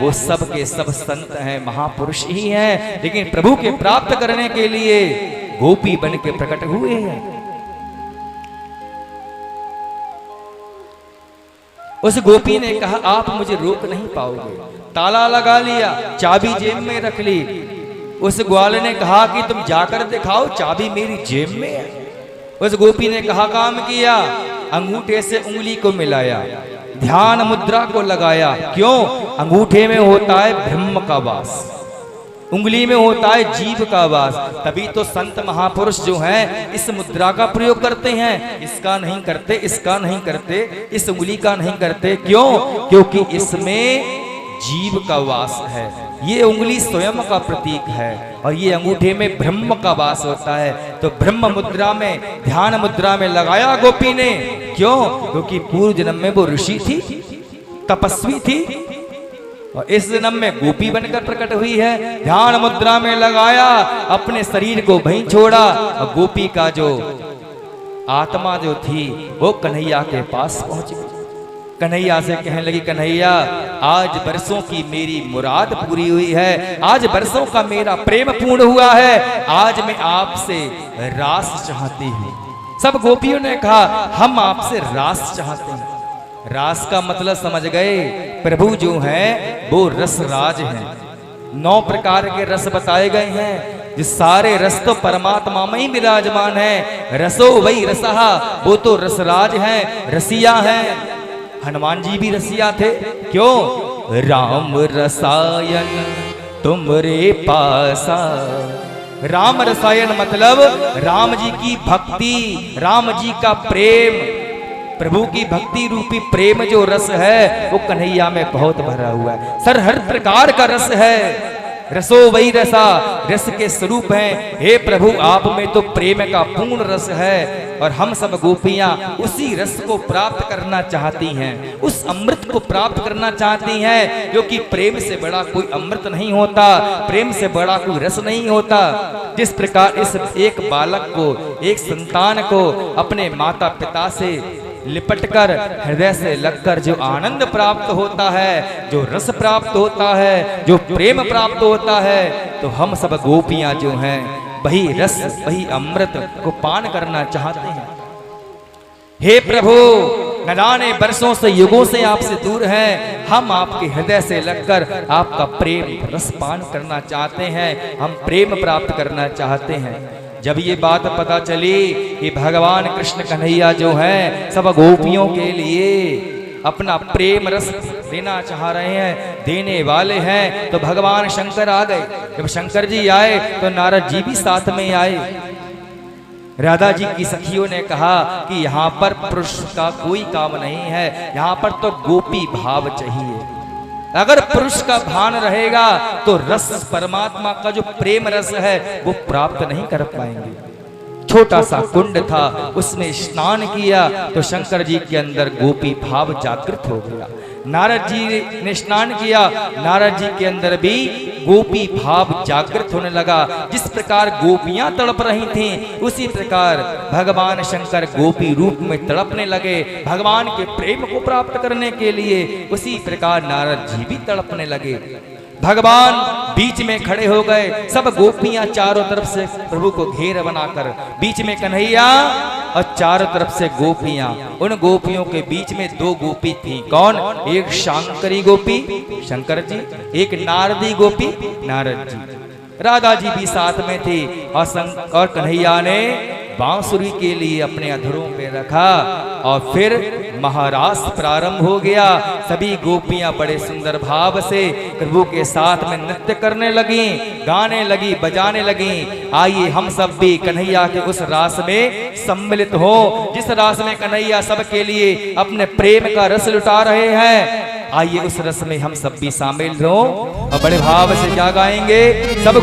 वो सब के सब संत हैं, महापुरुष ही हैं, लेकिन प्रभु के प्राप्त करने के लिए गोपी बन के प्रकट हुए हैं। उस गोपी ने कहा आप मुझे रोक नहीं पाओगे, ताला लगा लिया, चाबी जेब में रख ली। उस ग्वाल ने कहा कि तुम जाकर दिखाओ, चाबी मेरी जेब में है। उस गोपी ने कहा काम किया, अंगूठे से उंगली को मिलाया, ध्यान मुद्रा को लगाया। क्यों? अंगूठे में होता है ब्रह्म का वास, उंगली में होता है जीव का वास। तभी तो संत महापुरुष जो हैं इस मुद्रा का प्रयोग करते हैं, इसका नहीं करते, इसका नहीं करते, इस उंगली का नहीं करते। क्यों? क्योंकि इसमें जीव का वास है। ये उंगली स्वयं का प्रतीक है और ये अंगूठे में ब्रह्म का वास होता है। तो ब्रह्म मुद्रा में, ध्यान मुद्रा में लगाया गोपी ने। क्यों? क्योंकि पूर्व जन्म में वो ऋषि थी, तपस्वी थी और इस जन्म में गोपी बनकर प्रकट हुई है। ध्यान मुद्रा में लगाया, अपने शरीर को वहीं छोड़ा और गोपी का जो आत्मा जो थी वो कन्हैया के पास पहुंच गई। कन्हैया से कहने लगी, कन्हैया आज बरसों की मेरी मुराद पूरी हुई है, आज बरसों का मेरा प्रेम पूर्ण हुआ है, आज मैं आपसे रास चाहती हूँ। सब गोपियों ने कहा हम आपसे रास चाहते हैं। रास का मतलब समझ गए, प्रभु जो हैं वो रसराज हैं। 9 प्रकार के रस बताए गए हैं, जो सारे रस तो परमात्मा में ही विराजमान है। रसो वही रसहा, वो तो रसराज हैं, रसिया हैं। हनुमान जी भी रसिया थे। क्यों? राम रसायन तुमरे पासा। राम रसायन मतलब राम जी की भक्ति, राम जी का प्रेम, प्रभु की भक्ति रूपी प्रेम जो रस है वो कन्हैया में बहुत भरा हुआ है। सर हर प्रकार का रस है। रसो वही रसा, रस के स्वरूप हैं। हे प्रभु आप में तो प्रेम का पूर्ण रस है और हम सब गोपियां उसी रस को प्राप्त करना चाहती हैं, उस अमृत को प्राप्त करना चाहती हैं, क्योंकि प्रेम से बड़ा कोई अमृत नहीं होता, प्रेम से बड़ा कोई रस नहीं होता। जिस प्रकार इस एक बालक को, एक संतान को अपने माता पिता से लिपटकर हृदय से लगकर जो आनंद प्राप्त होता है, जो रस प्राप्त होता है, जो प्रेम प्राप्त होता है, तो हम सब गोपियां जो हैं वही रस, वही अमृत को पान करना चाहते हैं। हे प्रभु न जाने वर्षों से, युगों से आपसे दूर हैं, हम आपके हृदय से लगकर आपका प्रेम रस पान करना चाहते हैं, हम प्रेम प्राप्त करना चाहते हैं। जब ये बात पता चली कि भगवान कृष्ण कन्हैया जो हैं सब गोपियों के लिए अपना प्रेम रस देना चाह रहे हैं, देने वाले हैं, तो भगवान शंकर आ गए। जब शंकर जी आए तो नारद जी भी साथ में आए। राधा जी की सखियों ने कहा कि यहाँ पर पुरुष का कोई काम नहीं है, यहाँ पर तो गोपी भाव चाहिए। अगर पुरुष का भान रहेगा तो रस, परमात्मा का जो प्रेम रस है वो प्राप्त नहीं कर पाएंगे। छोटा सा कुंड था, उसमें स्नान किया तो शंकर जी के अंदर गोपी भाव जागृत हो गया। नारद जी ने स्नान किया, नारद जी के अंदर भी गोपी भाव जागृत होने लगा। जिस प्रकार गोपियां तड़प रही थीं, उसी प्रकार भगवान शंकर गोपी रूप में तड़पने लगे भगवान के प्रेम को प्राप्त करने के लिए। उसी प्रकार नारद जी भी तड़पने लगे। भगवान बीच में खड़े हो गए, सब गोपियां चारों तरफ से प्रभु को घेर बनाकर, बीच में कन्हैया और चारों तरफ से गोपियां। उन गोपियों के बीच में 2 गोपी थी। कौन? एक शांकरी गोपी शंकर जी, एक नारदी गोपी नारद जी। राधा जी भी साथ में थी और कन्हैया ने बांसुरी के लिए अपने अधरों पे रखा और फिर महारास प्रारंभ हो गया। सभी गोपियां बड़े सुंदर भाव से प्रभु के साथ में नृत्य करने लगी, गाने लगी, बजाने लगी। आइए हम सब भी कन्हैया के उस रास में सम्मिलित हो, जिस रास में कन्हैया सबके लिए अपने प्रेम का रस लुटा रहे हैं। आइए उस रस में हम सब भी शामिल हो और बड़े भाव से क्या गाएंगे। सब